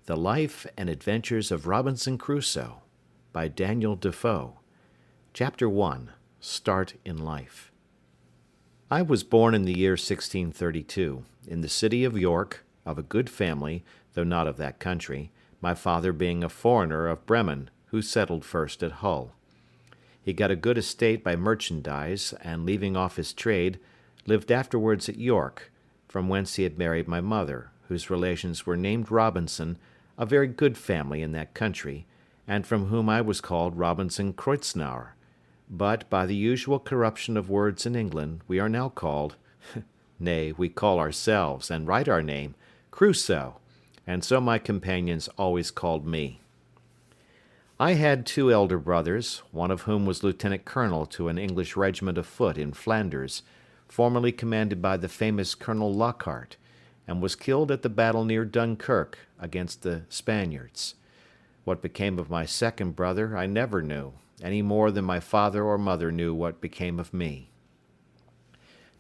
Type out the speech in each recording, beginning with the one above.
The Life and Adventures of Robinson Crusoe by Daniel Defoe. Chapter 1. Start in Life. I was born in the year 1632, in the city of York, of a good family, though not of that country, my father being a foreigner of Bremen, who settled first at Hull. He got a good estate by merchandise, and leaving off his trade, lived afterwards at York, from whence he had married my mother, whose relations were named Robinson, a very good family in that country, and from whom I was called Robinson Crusoe. But by the usual corruption of words in England, we are now called, nay, we call ourselves, and write our name, Crusoe, and so my companions always called me. I had 2 elder brothers, one of whom was lieutenant colonel to an English regiment of foot in Flanders, formerly commanded by the famous Colonel Lockhart, and was killed at the battle near Dunkirk against the Spaniards. What became of my second brother I never knew, any more than my father or mother knew what became of me.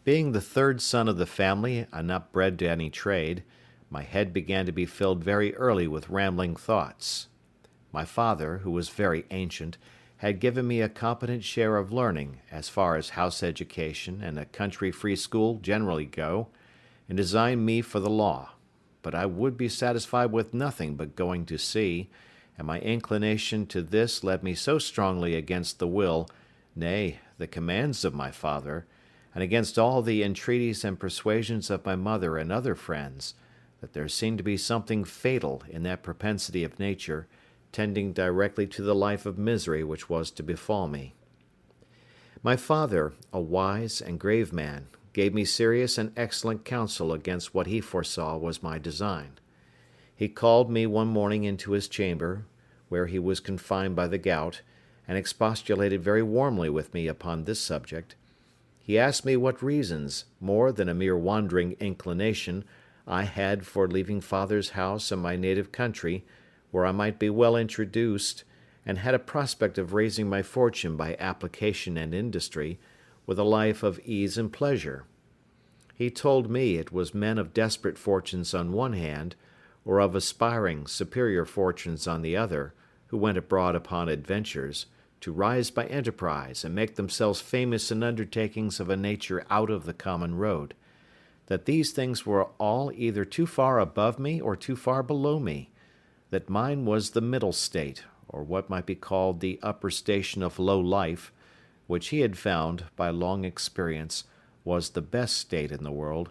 Being the 3rd son of the family and not bred to any trade, my head began to be filled very early with rambling thoughts. My father, who was very ancient, had given me a competent share of learning as far as house education and a country free school generally go, and designed me for the law, but I would be satisfied with nothing but going to sea, and my inclination to this led me so strongly against the will, nay, the commands of my father, and against all the entreaties and persuasions of my mother and other friends, that there seemed to be something fatal in that propensity of nature, tending directly to the life of misery which was to befall me. My father, a wise and grave man, gave me serious and excellent counsel against what he foresaw was my design. He called me one morning into his chamber, where he was confined by the gout, and expostulated very warmly with me upon this subject. He asked me what reasons, more than a mere wandering inclination, I had for leaving father's house and my native country, where I might be well introduced, and had a prospect of raising my fortune by application and industry, with a life of ease and pleasure. He told me it was men of desperate fortunes on one hand, or of aspiring, superior fortunes on the other, who went abroad upon adventures, to rise by enterprise and make themselves famous in undertakings of a nature out of the common road, that these things were all either too far above me or too far below me, that mine was the middle state, or what might be called the upper station of low life, which he had found, by long experience, was the best state in the world,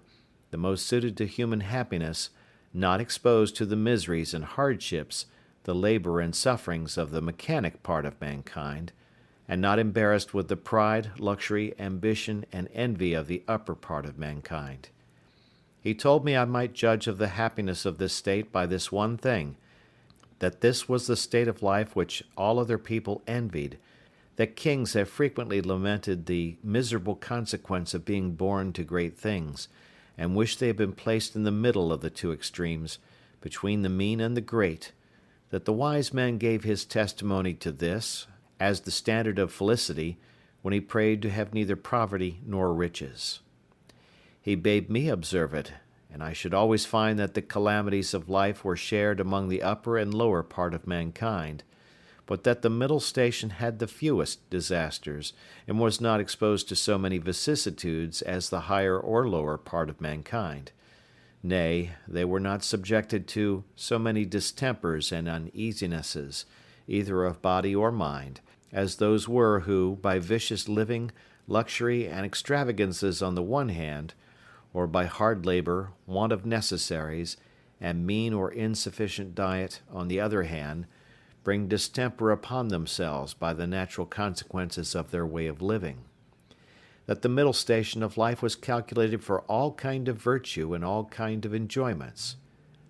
the most suited to human happiness, not exposed to the miseries and hardships, the labor and sufferings of the mechanic part of mankind, and not embarrassed with the pride, luxury, ambition, and envy of the upper part of mankind. He told me I might judge of the happiness of this state by this one thing, that this was the state of life which all other people envied, that kings have frequently lamented the miserable consequence of being born to great things, and wished they had been placed in the middle of the 2 extremes, between the mean and the great, that the wise man gave his testimony to this, as the standard of felicity, when he prayed to have neither poverty nor riches. He bade me observe it, and I should always find that the calamities of life were shared among the upper and lower part of mankind, but that the middle station had the fewest disasters, and was not exposed to so many vicissitudes as the higher or lower part of mankind. Nay, they were not subjected to so many distempers and uneasinesses, either of body or mind, as those were who, by vicious living, luxury, and extravagances on the one hand, or by hard labor, want of necessaries, and mean or insufficient diet on the other hand, bring distemper upon themselves by the natural consequences of their way of living. That the middle station of life was calculated for all kind of virtue and all kind of enjoyments,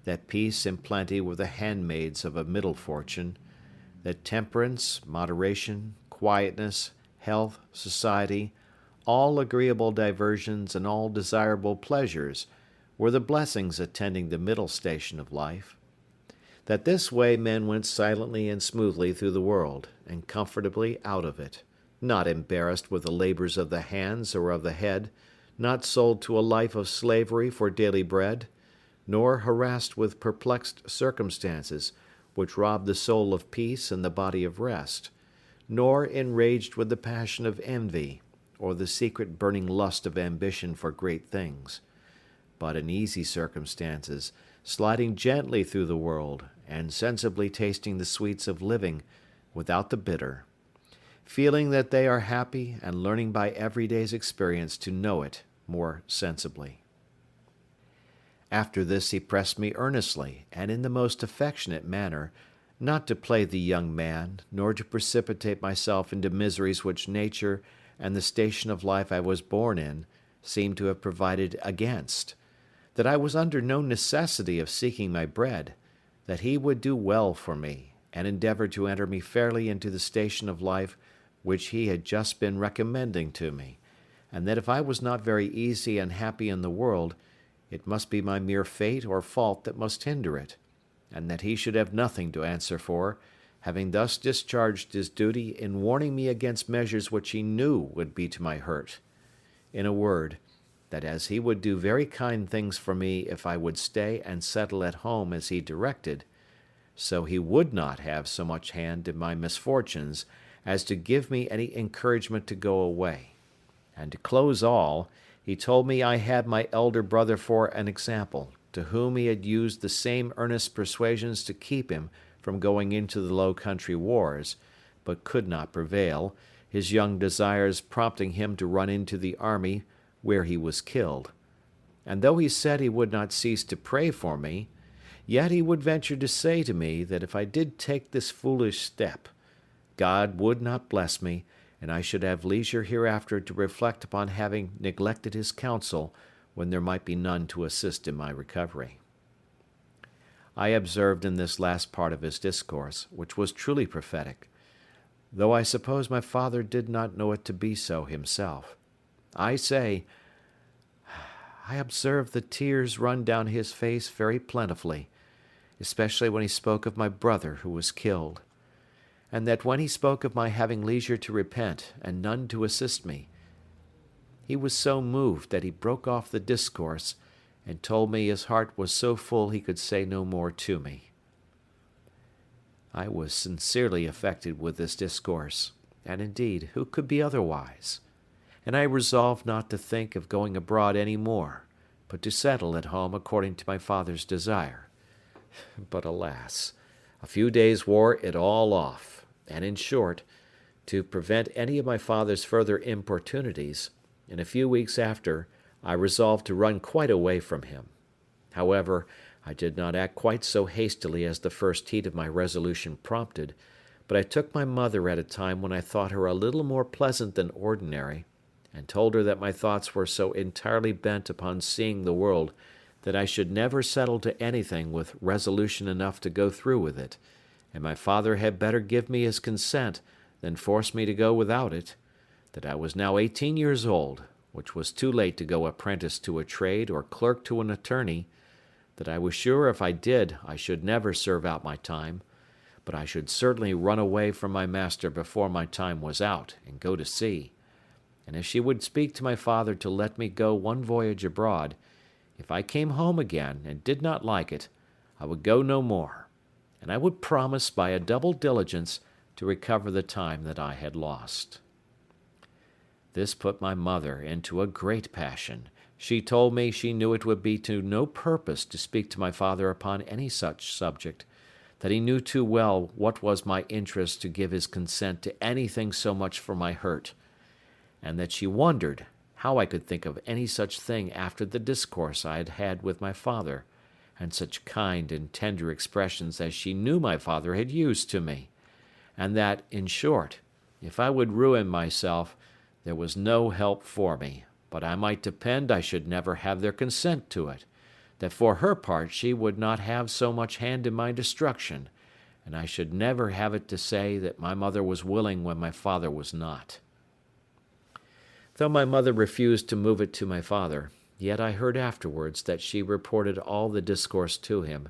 that peace and plenty were the handmaids of a middle fortune, that temperance, moderation, quietness, health, society, all agreeable diversions and all desirable pleasures were the blessings attending the middle station of life, that this way men went silently and smoothly through the world, and comfortably out of it, not embarrassed with the labors of the hands or of the head, not sold to a life of slavery for daily bread, nor harassed with perplexed circumstances, which rob the soul of peace and the body of rest, nor enraged with the passion of envy, or the secret burning lust of ambition for great things, but in easy circumstances, sliding gently through the world, and sensibly tasting the sweets of living without the bitter, feeling that they are happy and learning by every day's experience to know it more sensibly. After this he pressed me earnestly, and in the most affectionate manner, not to play the young man, nor to precipitate myself into miseries which nature and the station of life I was born in seemed to have provided against, that I was under no necessity of seeking my bread, that he would do well for me, and endeavor to enter me fairly into the station of life which he had just been recommending to me, and that if I was not very easy and happy in the world, it must be my mere fate or fault that must hinder it, and that he should have nothing to answer for, having thus discharged his duty in warning me against measures which he knew would be to my hurt. In a word, that as he would do very kind things for me if I would stay and settle at home as he directed, so he would not have so much hand in my misfortunes as to give me any encouragement to go away. And to close all, he told me I had my elder brother for an example, to whom he had used the same earnest persuasions to keep him from going into the Low Country wars, but could not prevail, his young desires prompting him to run into the army, where he was killed. And though he said he would not cease to pray for me, yet he would venture to say to me that if I did take this foolish step, God would not bless me, and I should have leisure hereafter to reflect upon having neglected his counsel when there might be none to assist in my recovery. I observed in this last part of his discourse, which was truly prophetic, though I suppose my father did not know it to be so himself. I say, I observed the tears run down his face very plentifully, especially when he spoke of my brother who was killed, and that when he spoke of my having leisure to repent and none to assist me, he was so moved that he broke off the discourse and told me his heart was so full he could say no more to me. I was sincerely affected with this discourse, and indeed, who could be otherwise? And I resolved not to think of going abroad any more, but to settle at home according to my father's desire. But alas, a few days wore it all off, and in short, to prevent any of my father's further importunities, in a few weeks after, I resolved to run quite away from him. However, I did not act quite so hastily as the first heat of my resolution prompted, but I took my mother at a time when I thought her a little more pleasant than ordinary, and told her that my thoughts were so entirely bent upon seeing the world that I should never settle to anything with resolution enough to go through with it, and my father had better give me his consent than force me to go without it, that I was now 18 years old, which was too late to go apprentice to a trade or clerk to an attorney, that I was sure if I did I should never serve out my time, but I should certainly run away from my master before my time was out and go to sea, and if she would speak to my father to let me go one voyage abroad, if I came home again and did not like it, I would go no more, and I would promise by a double diligence to recover the time that I had lost. This put my mother into a great passion. She told me she knew it would be to no purpose to speak to my father upon any such subject, that he knew too well what was my interest to give his consent to anything so much for my hurt, and that she wondered how I could think of any such thing after the discourse I had had with my father, and such kind and tender expressions as she knew my father had used to me, and that, in short, if I would ruin myself, there was no help for me, but I might depend I should never have their consent to it, that for her part she would not have so much hand in my destruction, and I should never have it to say that my mother was willing when my father was not. Though my mother refused to move it to my father, yet I heard afterwards that she reported all the discourse to him,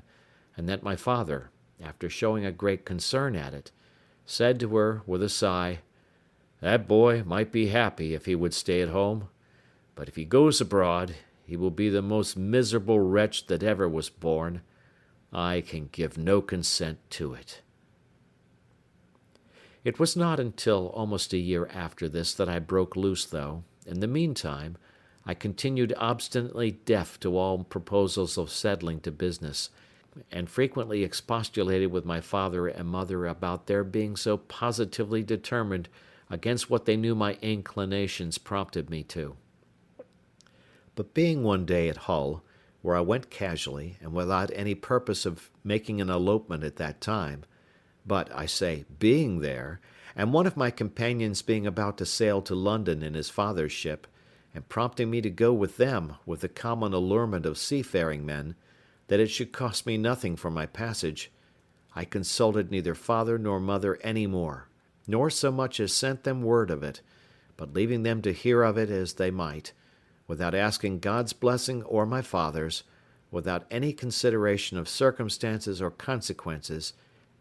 and that my father, after showing a great concern at it, said to her with a sigh, "That boy might be happy if he would stay at home, but if he goes abroad, he will be the most miserable wretch that ever was born. I can give no consent to it." It was not until almost a year after this that I broke loose, though, in the meantime, I continued obstinately deaf to all proposals of settling to business, and frequently expostulated with my father and mother about their being so positively determined against what they knew my inclinations prompted me to. But being one day at Hull, where I went casually and without any purpose of making an elopement at that time, but, I say, being there, and one of my companions being about to sail to London in his father's ship, and prompting me to go with them with the common allurement of seafaring men, that it should cost me nothing for my passage, I consulted neither father nor mother any more, nor so much as sent them word of it, but leaving them to hear of it as they might, without asking God's blessing or my father's, without any consideration of circumstances or consequences,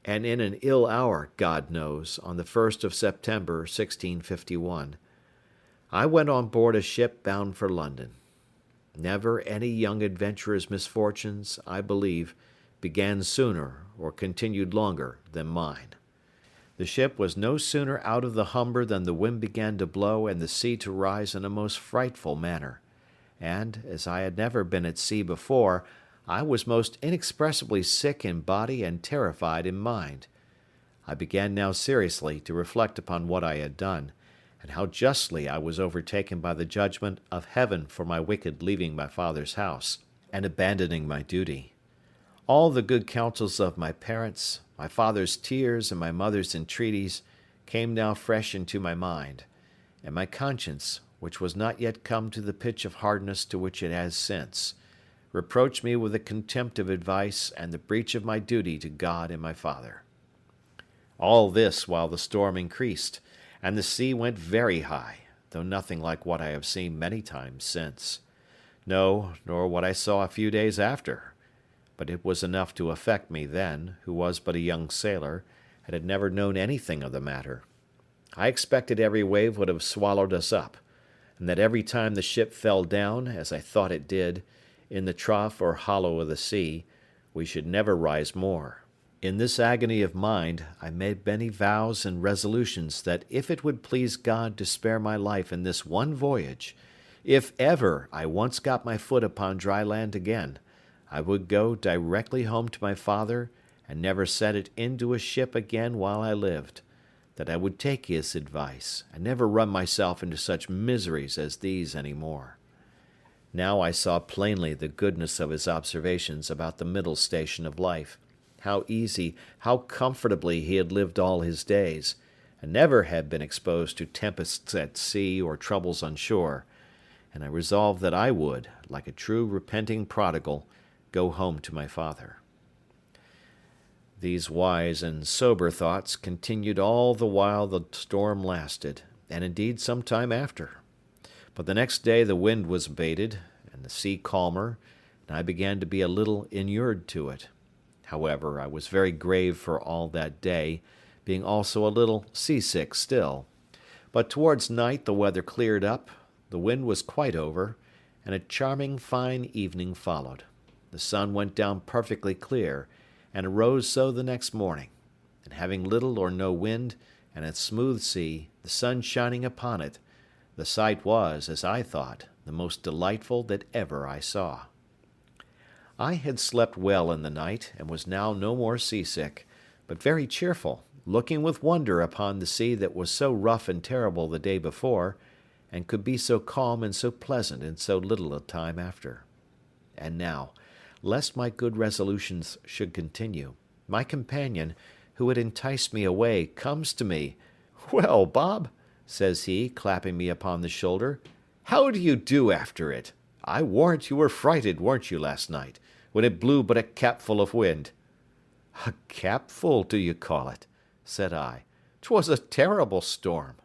and in an ill hour, God knows, on the 1st of September, 1651, I went on board a ship bound for London. Never any young adventurer's misfortunes, I believe, began sooner or continued longer than mine. The ship was no sooner out of the Humber than the wind began to blow and the sea to rise in a most frightful manner, and, as I had never been at sea before, I was most inexpressibly sick in body and terrified in mind. I began now seriously to reflect upon what I had done, and how justly I was overtaken by the judgment of Heaven for my wicked leaving my father's house, and abandoning my duty. All the good counsels of my parents, my father's tears, and my mother's entreaties came now fresh into my mind, and my conscience, which was not yet come to the pitch of hardness to which it has since, reproached me with the contempt of advice and the breach of my duty to God and my father. All this while the storm increased, and the sea went very high, though nothing like what I have seen many times since. No, nor what I saw a few days after. But it was enough to affect me then, who was but a young sailor, and had never known anything of the matter. I expected every wave would have swallowed us up, and that every time the ship fell down, as I thought it did, in the trough or hollow of the sea, we should never rise more. In this agony of mind, I made many vows and resolutions that if it would please God to spare my life in this one voyage, if ever I once got my foot upon dry land again, I would go directly home to my father and never set it into a ship again while I lived, that I would take his advice and never run myself into such miseries as these any more. Now I saw plainly the goodness of his observations about the middle station of life, how easy, how comfortably he had lived all his days, and never had been exposed to tempests at sea or troubles on shore, and I resolved that I would, like a true repenting prodigal, go home to my father. These wise and sober thoughts continued all the while the storm lasted, and indeed some time after. But the next day the wind was abated, and the sea calmer, and I began to be a little inured to it. However, I was very grave for all that day, being also a little seasick still. But towards night the weather cleared up, the wind was quite over, and a charming fine evening followed. The sun went down perfectly clear, and arose so the next morning, and having little or no wind, and a smooth sea, the sun shining upon it, the sight was, as I thought, the most delightful that ever I saw. I had slept well in the night, and was now no more seasick, but very cheerful, looking with wonder upon the sea that was so rough and terrible the day before, and could be so calm and so pleasant in so little a time after. And now, lest my good resolutions should continue, my companion, who had enticed me away, comes to me. "Well, Bob," says he, clapping me upon the shoulder, "how do you do after it? I warrant you were frighted, weren't you, last night, when it blew but a capful of wind?" "A capful, do you call it?" said I. "'Twas a terrible storm."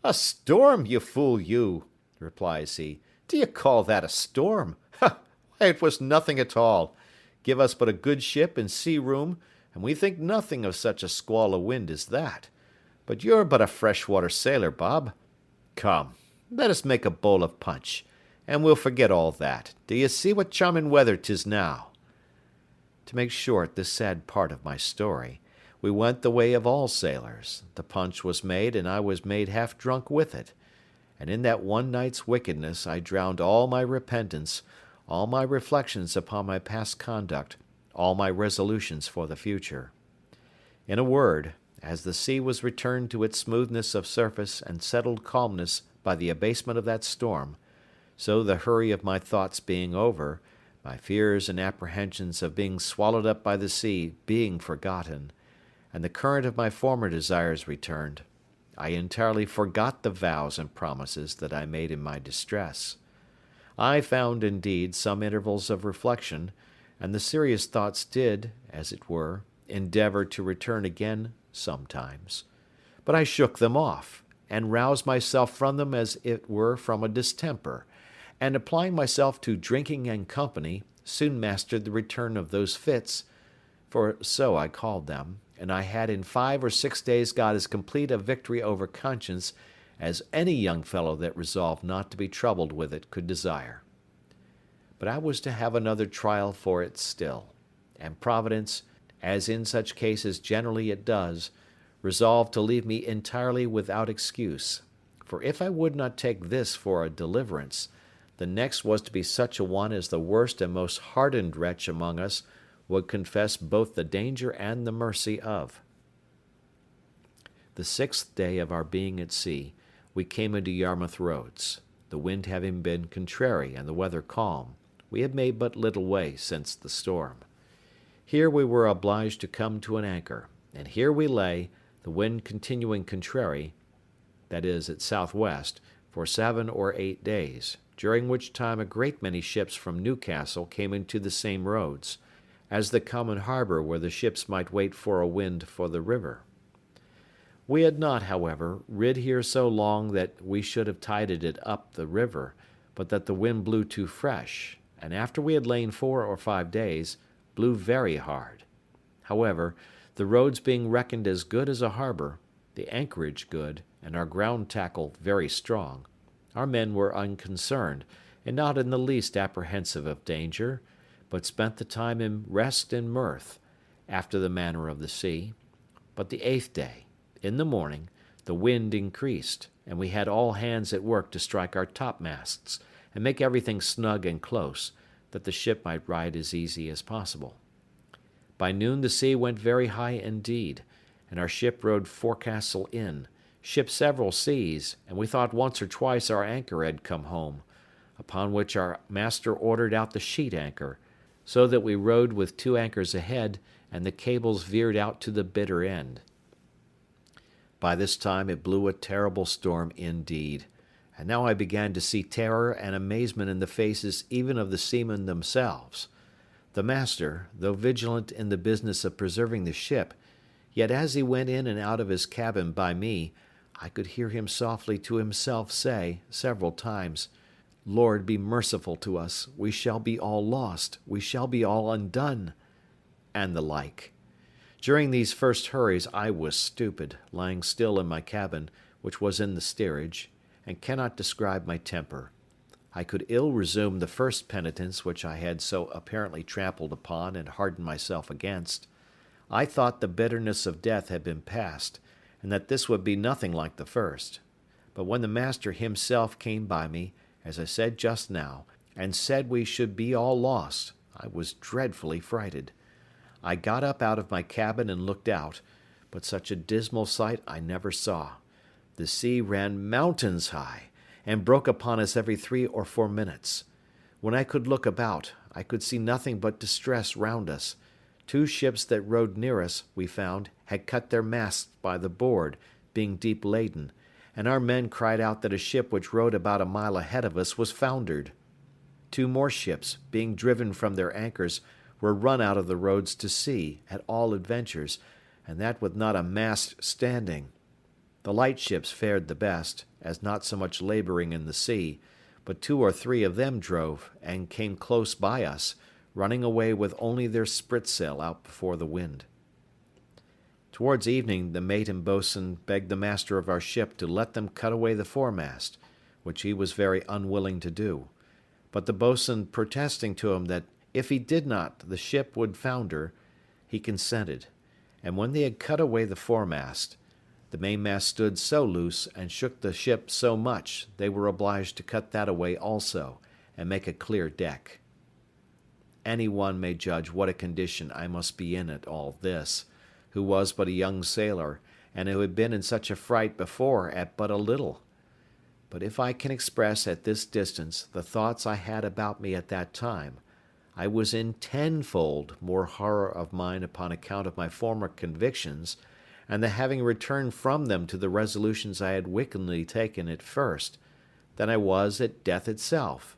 "A storm, you fool you," replies he. "Do you call that a storm? Ha! Why, it was nothing at all. Give us but a good ship and sea room, and we think nothing of such a squall of wind as that. But you're but a freshwater sailor, Bob. Come, let us make a bowl of punch, and we'll forget all that. Do you see what charming weather 'tis now? To make short this sad part of my story, we went the way of all sailors. The punch was made, and I was made half drunk with it. And in that one night's wickedness I drowned all my repentance, all my reflections upon my past conduct, all my resolutions for the future. In a word, as the sea was returned to its smoothness of surface and settled calmness by the abasement of that storm, so the hurry of my thoughts being over, my fears and apprehensions of being swallowed up by the sea being forgotten, and the current of my former desires returned, I entirely forgot the vows and promises that I made in my distress. I found, indeed, some intervals of reflection, and the serious thoughts did, as it were, endeavor to return again sometimes. But I shook them off, and roused myself from them as it were from a distemper, and applying myself to drinking and company, soon mastered the return of those fits, for so I called them, and I had in 5 or 6 days got as complete a victory over conscience as any young fellow that resolved not to be troubled with it could desire. But I was to have another trial for it still, and Providence, as in such cases generally it does, resolved to leave me entirely without excuse, for if I would not take this for a deliverance, the next was to be such a one as the worst and most hardened wretch among us would confess both the danger and the mercy of. The 6th day of our being at sea, we came into Yarmouth Roads. The wind having been contrary and the weather calm, we had made but little way since the storm. Here we were obliged to come to an anchor, and here we lay, the wind continuing contrary, that is, at southwest, for 7 or 8 days, during which time a great many ships from Newcastle came into the same roads, as the common harbour where the ships might wait for a wind for the river. We had not, however, rid here so long that we should have tided it up the river, but that the wind blew too fresh, and after we had lain 4 or 5 days, blew very hard. However, the roads being reckoned as good as a harbour, the anchorage good, and our ground tackle very strong, our men were unconcerned, and not in the least apprehensive of danger, but spent the time in rest and mirth, after the manner of the sea. But the 8th day, in the morning, the wind increased, and we had all hands at work to strike our topmasts, and make everything snug and close, that the ship might ride as easy as possible. By noon the sea went very high indeed, and our ship rode forecastle in, shipped several seas, and we thought once or twice our anchor had come home, upon which our master ordered out the sheet anchor, so that we rode with 2 anchors ahead, and the cables veered out to the bitter end. By this time it blew a terrible storm indeed, and now I began to see terror and amazement in the faces even of the seamen themselves. The master, though vigilant in the business of preserving the ship, yet as he went in and out of his cabin by me, I could hear him softly to himself say, several times, "Lord, be merciful to us, we shall be all lost, we shall be all undone," and the like. During these first hurries I was stupid, lying still in my cabin, which was in the steerage, and cannot describe my temper. I could ill resume the first penitence which I had so apparently trampled upon and hardened myself against. I thought the bitterness of death had been past, and that this would be nothing like the first. But when the master himself came by me, as I said just now, and said we should be all lost, I was dreadfully frighted. I got up out of my cabin and looked out, but such a dismal sight I never saw. The sea ran mountains high, and broke upon us every 3 or 4 minutes. When I could look about, I could see nothing but distress round us. 2 ships that rode near us, we found, had cut their masts by the board, being deep laden, and our men cried out that a ship which rode about a mile ahead of us was foundered. 2 more ships, being driven from their anchors, were run out of the roads to sea, at all adventures, and that with not a mast standing. The light ships fared the best, as not so much labouring in the sea, but 2 or 3 of them drove, and came close by us, running away with only their spritsail out before the wind. Towards evening the mate and boatswain begged the master of our ship to let them cut away the foremast, which he was very unwilling to do, but the boatswain protesting to him that if he did not, the ship would founder, he consented, and when they had cut away the foremast, the mainmast stood so loose and shook the ship so much they were obliged to cut that away also, and make a clear deck. Any one may judge what a condition I must be in at all this, who was but a young sailor, and who had been in such a fright before at but a little. But if I can express at this distance the thoughts I had about me at that time, I was in tenfold more horror of mind upon account of my former convictions, and the having returned from them to the resolutions I had wickedly taken at first, than I was at death itself.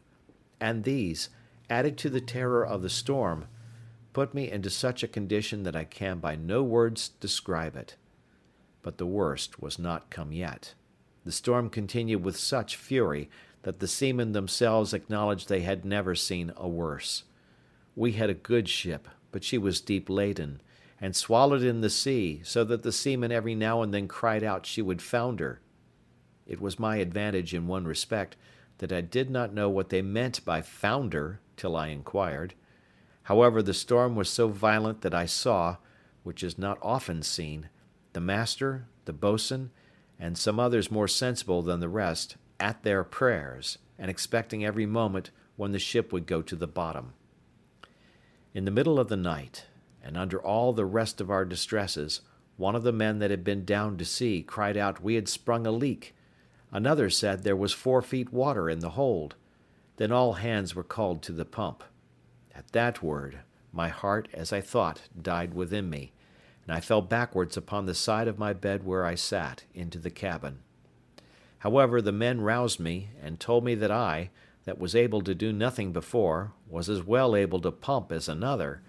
And these, added to the terror of the storm, put me into such a condition that I can by no words describe it. But the worst was not come yet. The storm continued with such fury that the seamen themselves acknowledged they had never seen a worse. We had a good ship, but she was deep laden, and swallowed in the sea, so that the seamen every now and then cried out she would founder. It was my advantage in one respect that I did not know what they meant by founder till I inquired. However, the storm was so violent that I saw, which is not often seen, the master, the boatswain, and some others more sensible than the rest, at their prayers, and expecting every moment when the ship would go to the bottom. In the middle of the night, and under all the rest of our distresses, one of the men that had been down to see cried out we had sprung a leak. Another said there was 4 feet water in the hold. Then all hands were called to the pump. At that word, my heart, as I thought, died within me, and I fell backwards upon the side of my bed where I sat, into the cabin. However, the men roused me, and told me that I, that was able to do nothing before, was as well able to pump as another,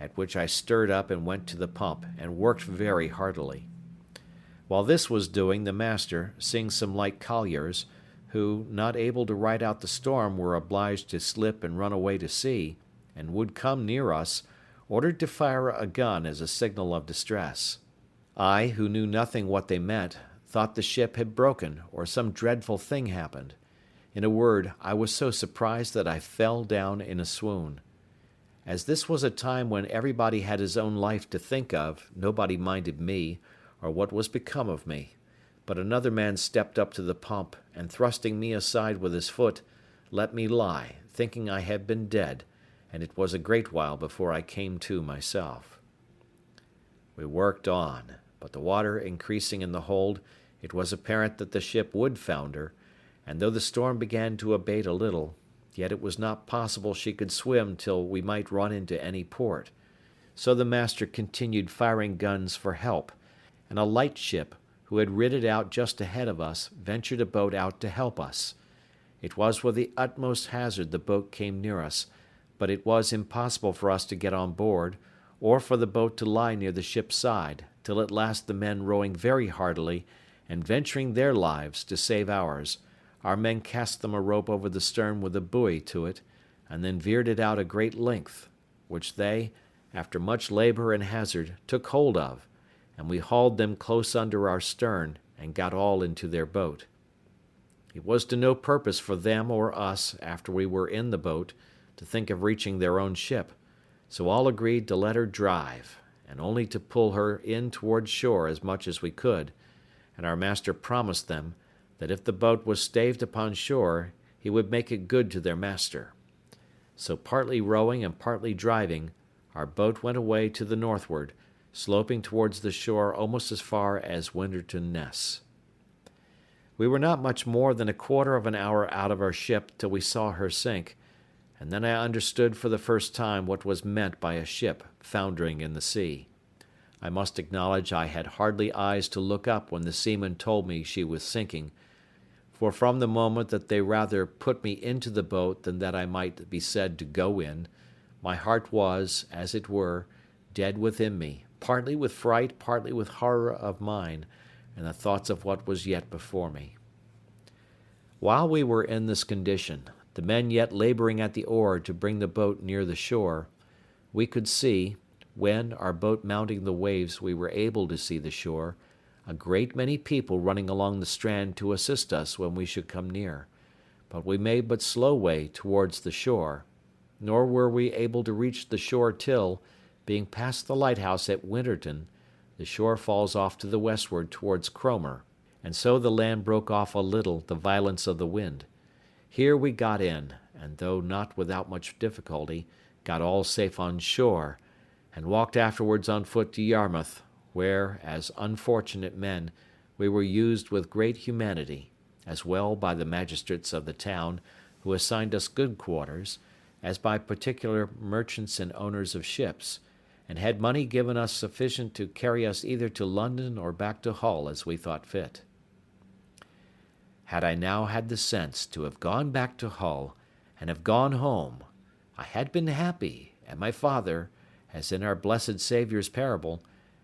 at which I stirred up and went to the pump, and worked very heartily. While this was doing, the master, seeing some light colliers, who, not able to ride out the storm, were obliged to slip and run away to sea, and would come near us, ordered to fire a gun as a signal of distress. I, who knew nothing what they meant, thought the ship had broken, or some dreadful thing happened. In a word, I was so surprised that I fell down in a swoon. As this was a time when everybody had his own life to think of, nobody minded me, or what was become of me. But another man stepped up to the pump, and thrusting me aside with his foot, let me lie, thinking I had been dead, and it was a great while before I came to myself. We worked on, but the water increasing in the hold, it was apparent that the ship would founder, and though the storm began to abate a little, yet it was not possible she could swim till we might run into any port. So the master continued firing guns for help, and a light ship, who had rid it out just ahead of us, ventured a boat out to help us. It was with the utmost hazard the boat came near us, but it was impossible for us to get on board, or for the boat to lie near the ship's side, till at last the men rowing very heartily, and venturing their lives to save ours, our men cast them a rope over the stern with a buoy to it, and then veered it out a great length, which they, after much labour and hazard, took hold of, and we hauled them close under our stern, and got all into their boat. It was to no purpose for them or us, after we were in the boat, to think of reaching their own ship, so all agreed to let her drive, and only to pull her in towards shore as much as we could, and our master promised them that if the boat was staved upon shore, he would make it good to their master. So partly rowing and partly driving, our boat went away to the northward, sloping towards the shore almost as far as Winterton Ness. We were not much more than a quarter of an hour out of our ship till we saw her sink, and then I understood for the first time what was meant by a ship foundering in the sea. I must acknowledge I had hardly eyes to look up when the seamen told me she was sinking, for from the moment that they rather put me into the boat than that I might be said to go in, my heart was, as it were, dead within me, partly with fright, partly with horror of mind, and the thoughts of what was yet before me. While we were in this condition, the men yet labouring at the oar to bring the boat near the shore, we could see, when, our boat mounting the waves, we were able to see the shore, a great many people running along the strand to assist us when we should come near, but we made but slow way towards the shore, nor were we able to reach the shore till, being past the lighthouse at Winterton, the shore falls off to the westward towards Cromer, and so the land broke off a little the violence of the wind. Here we got in, and though not without much difficulty, got all safe on shore, and walked afterwards on foot to Yarmouth, where, as unfortunate men, we were used with great humanity, as well by the magistrates of the town, who assigned us good quarters, as by particular merchants and owners of ships, and had money given us sufficient to carry us either to London or back to Hull as we thought fit. Had I now had the sense to have gone back to Hull, and have gone home, I had been happy, and my father, as in our blessed Saviour's parable,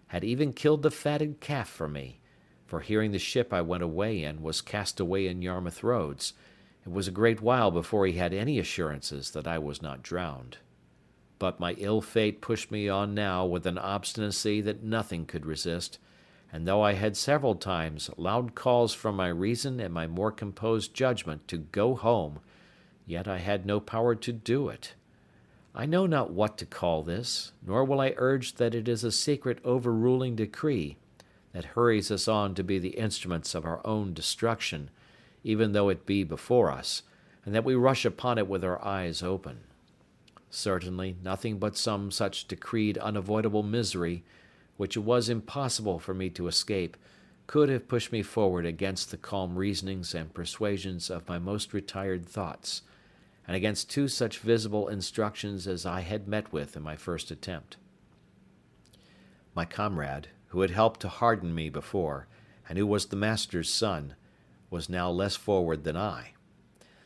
had even killed the fatted calf for me, for hearing the ship I went away in was cast away in Yarmouth roads, it was a great while before he had any assurances that I was not drowned. But my ill fate pushed me on now with an obstinacy that nothing could resist, and though I had several times loud calls from my reason and my more composed judgment to go home, yet I had no power to do it. I know not what to call this, nor will I urge that it is a secret overruling decree that hurries us on to be the instruments of our own destruction, even though it be before us, and that we rush upon it with our eyes open. Certainly nothing but some such decreed unavoidable misery, which it was impossible for me to escape, could have pushed me forward against the calm reasonings and persuasions of my most retired thoughts, and against two such visible instructions as I had met with in my first attempt. My comrade, who had helped to harden me before, and who was the master's son, was now less forward than I.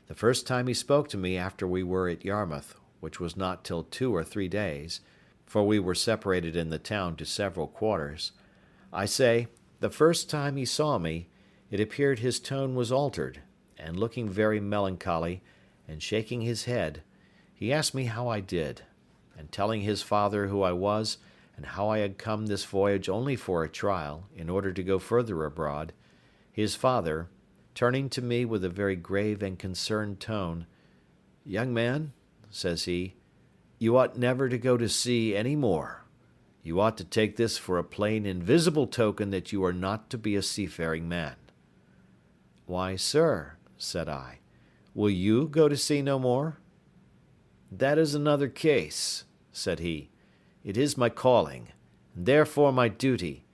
The first time he spoke to me after we were at Yarmouth, which was not till 2 or 3 days, for we were separated in the town to several quarters, I say, the first time he saw me, it appeared his tone was altered, and looking very melancholy, and shaking his head, he asked me how I did, and telling his father who I was, and how I had come this voyage only for a trial, in order to go further abroad, his father, turning to me with a very grave and concerned tone, "Young man," says he, "you ought never to go to sea any more. You ought to take this for a plain invisible token that you are not to be a seafaring man." "Why, sir," said I, "will you go to sea no more?" "That is another case," said he. "It is my calling, and therefore my duty.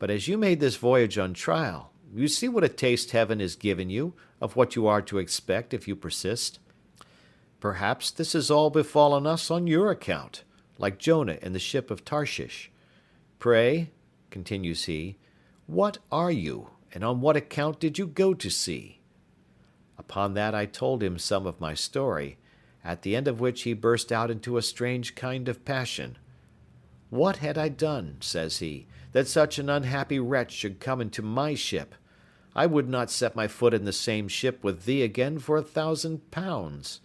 But as you made this voyage on trial, you see what a taste heaven has given you of what you are to expect if you persist. Perhaps this has all befallen us on your account, like Jonah in the ship of Tarshish. Pray," continues he, "what are you, and on what account did you go to sea?" Upon that I told him some of my story, at the end of which he burst out into a strange kind of passion. "What had I done," says he, "that such an unhappy wretch should come into my ship? I would not set my foot in the same ship with thee again for 1,000 pounds.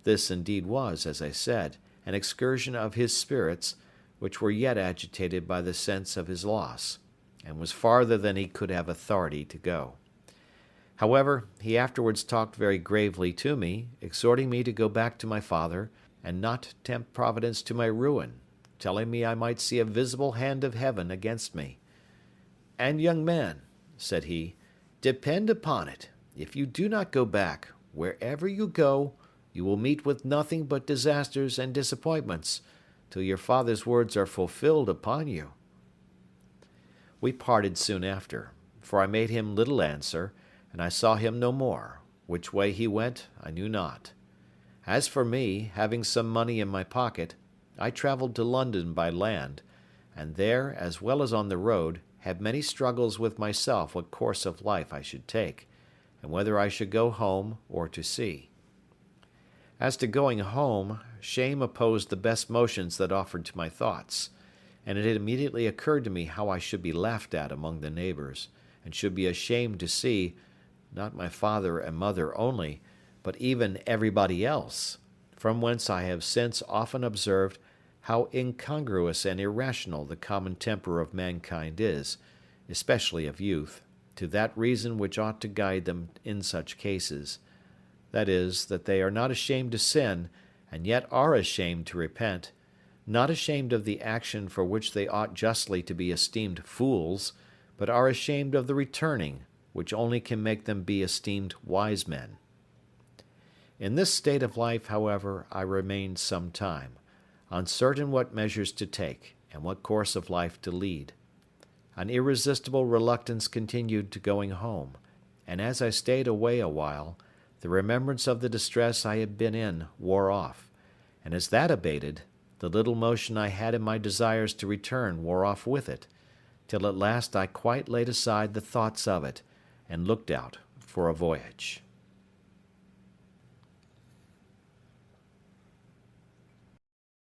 This indeed was, as I said, an excursion of his spirits, which were yet agitated by the sense of his loss, and was farther than he could have authority to go. However, he afterwards talked very gravely to me, exhorting me to go back to my father, and not tempt Providence to my ruin, telling me I might see a visible hand of heaven against me. "And, young man," said he, "depend upon it, if you do not go back, wherever you go, you will meet with nothing but disasters and disappointments, till your father's words are fulfilled upon you." We parted soon after, for I made him little answer, and I saw him no more. Which way he went, I knew not. As for me, having some money in my pocket, I travelled to London by land, and there, as well as on the road, had many struggles with myself what course of life I should take, and whether I should go home or to sea. As to going home, shame opposed the best motions that offered to my thoughts, and it had immediately occurred to me how I should be laughed at among the neighbours, and should be ashamed to see, not my father and mother only, but even everybody else, from whence I have since often observed how incongruous and irrational the common temper of mankind is, especially of youth, to that reason which ought to guide them in such cases. that is, that they are not ashamed to sin, and yet are ashamed to repent, not ashamed of the action for which they ought justly to be esteemed fools, but are ashamed of the returning, which only can make them be esteemed wise men. In this state of life, however, I remained some time, uncertain what measures to take, and what course of life to lead. An irresistible reluctance continued to going home, and as I stayed away a while, the remembrance of the distress I had been in wore off, and as that abated, the little motion I had in my desires to return wore off with it, till at last I quite laid aside the thoughts of it, and looked out for a voyage.